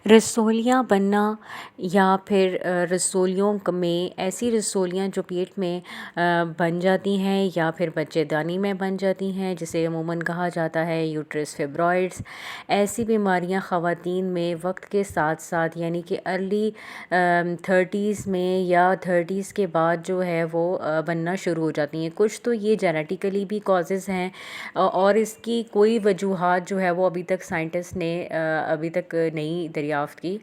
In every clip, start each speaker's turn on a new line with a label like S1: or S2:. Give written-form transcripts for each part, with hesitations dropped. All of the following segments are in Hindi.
S1: रसोलियाँ बनना या फिर रसोलियों में ऐसी रसोलियाँ जो पेट में बन जाती हैं या फिर बच्चेदानी में बन जाती हैं, जिसे अमूमन कहा जाता है यूट्रस फिब्रॉइड्स। ऐसी बीमारियां ख़वातीन में वक्त के साथ साथ यानी कि अर्ली 30s में या 30s के बाद जो है वो बनना शुरू हो जाती हैं। कुछ तो ये जेनेटिकली भी कॉजेज़ हैं और इसकी कोई वजूहात जो है वो अभी तक साइंटिस्ट ने अभी तक नहीं दरियाफ़्त की।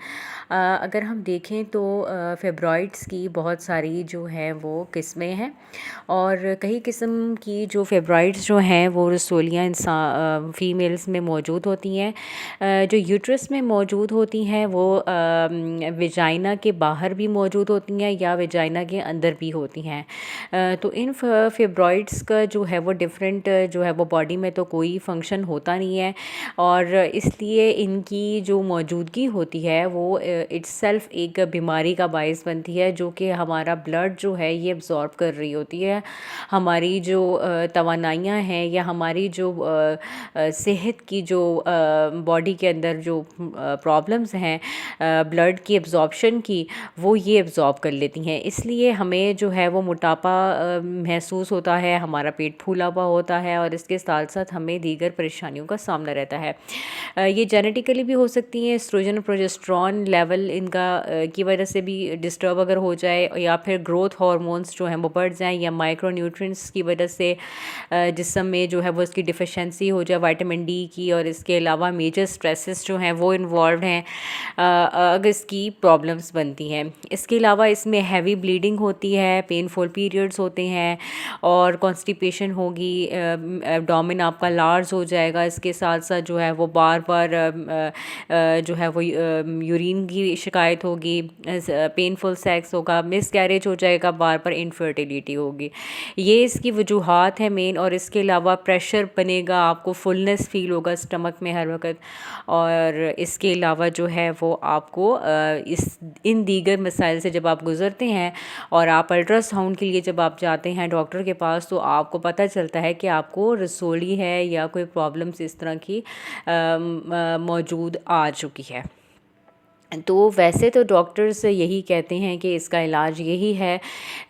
S1: अगर हम देखें तो फेब्रॉइड्स की बहुत सारी जो है वो किस्में हैं और कई किस्म की जो फेब्रॉइड्स जो हैं वो रसोलियाँ फ़ीमेल्स में मौजूद होती हैं। जो यूट्रस में मौजूद होती हैं वो वेजाइना के बाहर भी मौजूद होती हैं या वेजाइना के अंदर भी होती हैं। तो इन फेब्रॉइड्स का जो है वो डिफरेंट जो है वो बॉडी में तो कोई फंक्शन होता नहीं है और इसलिए इनकी जो मौजूदगी होती है वो इट्सेल्फ एक बीमारी का बायस बनती है, जो कि हमारा ब्लड जो है ये अब्ज़ॉर्ब कर रही होती है। हमारी जो तवानाइयाँ हैं या हमारी जो सेहत की जो बॉडी के अंदर जो प्रॉब्लम्स हैं ब्लड की अब्ज़ॉर्प्शन की, वो ये अब्ज़ॉर्ब कर लेती हैं। इसलिए हमें जो है वो मोटापा महसूस होता है, हमारा पेट फूला हुआ होता है और इसके साथ साथ हमें दीगर परेशानियों का सामना रहता है। ये जेनेटिकली भी हो सकती हैं, एस्ट्रोजन और प्रोजेस्टेरॉन लेवल इनका की वजह से भी डिस्टर्ब अगर हो जाए या फिर ग्रोथ हार्मोन्स जो हैं वो बढ़ जाएं या माइक्रो न्यूट्रिएंट्स की वजह से जिस्म में जो है वो इसकी डिफिशेंसी हो जाए विटामिन डी की, और इसके अलावा मेजर स्ट्रेसेस जो हैं वो इन्वॉल्व हैं अगर इसकी प्रॉब्लम्स बनती हैं। इसके अलावा इसमें हैवी ब्लीडिंग होती है, पेनफुल पीरियड्स होते हैं और कॉन्स्टिपेशन होगी, एब्डोमेन आपका लार्ज हो जाएगा। इसके साथ साथ जो है वो बार बार जो है वो यूरिन की शिकायत होगी, पेनफुल सेक्स होगा, मिसकैरेज हो जाएगा, बार बार इनफर्टिलिटी होगी। ये इसकी वजूहात है मेन। और इसके अलावा प्रेशर बनेगा, आपको फुलनेस फील होगा स्टमक में हर वक्त। और इसके अलावा जो है वो आपको इन दीगर मसाइल से जब आप गुज़रते हैं और आप अल्ट्रासाउंड के लिए जब आप जाते हैं डॉक्टर के पास, तो आपको पता चलता है कि आपको रसोली है या कोई प्रॉब्लम्स इस तरह की मौजूद आ चुकी है। तो वैसे तो डॉक्टर्स यही कहते हैं कि इसका इलाज यही है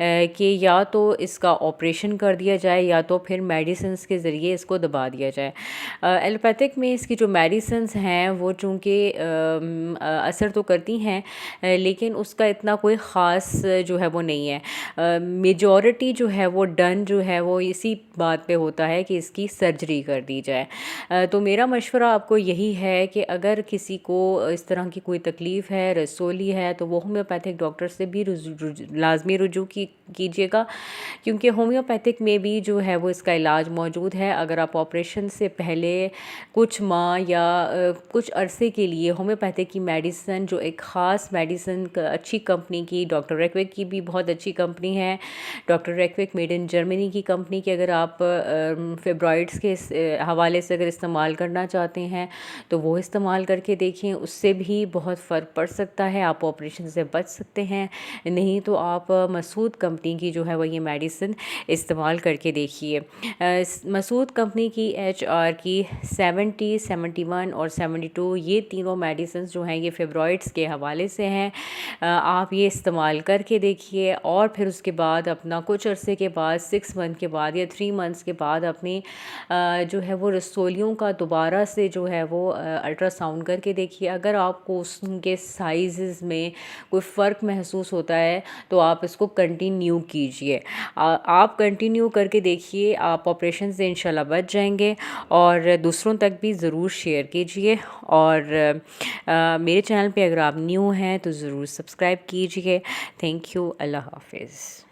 S1: कि या तो इसका ऑपरेशन कर दिया जाए या तो फिर मेडिसिन्स के ज़रिए इसको दबा दिया जाए। एलोपैथिक में इसकी जो मेडिसिन्स हैं वो चूँकि असर तो करती हैं लेकिन उसका इतना कोई ख़ास जो है वो नहीं है। मेजॉरिटी जो है वो डन जो है वो इसी बात पे होता है कि इसकी सर्जरी कर दी जाए। तो मेरा मशवरा आपको यही है कि अगर किसी को इस तरह की कोई तकलीफ़ है, रसोली है, तो वो होम्योपैथिक डॉक्टर से भी लाजमी रुजू कीजिएगा, क्योंकि होम्योपैथिक में भी जो है वो इसका इलाज मौजूद है। अगर आप ऑपरेशन से पहले कुछ माह या कुछ अरसे के लिए होम्योपैथिक की मेडिसिन, जो एक ख़ास मेडिसिन अच्छी कंपनी की, डॉक्टर रेक्विक की भी बहुत अच्छी कंपनी है, डॉक्टर रेक्विक मेड इन जर्मनी की कंपनी की, अगर आप फेब्रॉइड्स के हवाले से अगर इस्तेमाल करना चाहते हैं तो वो इस्तेमाल करके देखें, उससे भी बहुत फ़र्क पड़ सकता है, आप ऑपरेशन से बच सकते हैं। नहीं तो आप मसूद कंपनी की जो है वो ये मेडिसिन इस्तेमाल करके देखिए। मसूद कंपनी की HR की 70, 71 और 72 ये तीनों मेडिसिन जो हैं ये फेब्रॉइड्स के हवाले से हैं। आप ये इस्तेमाल करके देखिए और फिर उसके बाद अपना कुछ अरसे के बाद 6 मंथ के बाद या 3 मंथ्स के बाद अपनी जो है वो रसोलियों का दोबारा से जो है वो अल्ट्रासाउंड करके देखिए। अगर आपको उसके साइज़ में कोई फ़र्क महसूस होता है तो आप इसको कंटिन्यू कीजिए। आप कंटिन्यू करके देखिए, आप ऑपरेशन से इंशाल्लाह बच जाएंगे और दूसरों तक भी ज़रूर शेयर कीजिए। और मेरे चैनल पे अगर आप न्यू हैं तो ज़रूर सब्सक्राइब कीजिए। Thank you. अल्लाह हाफ़िज़।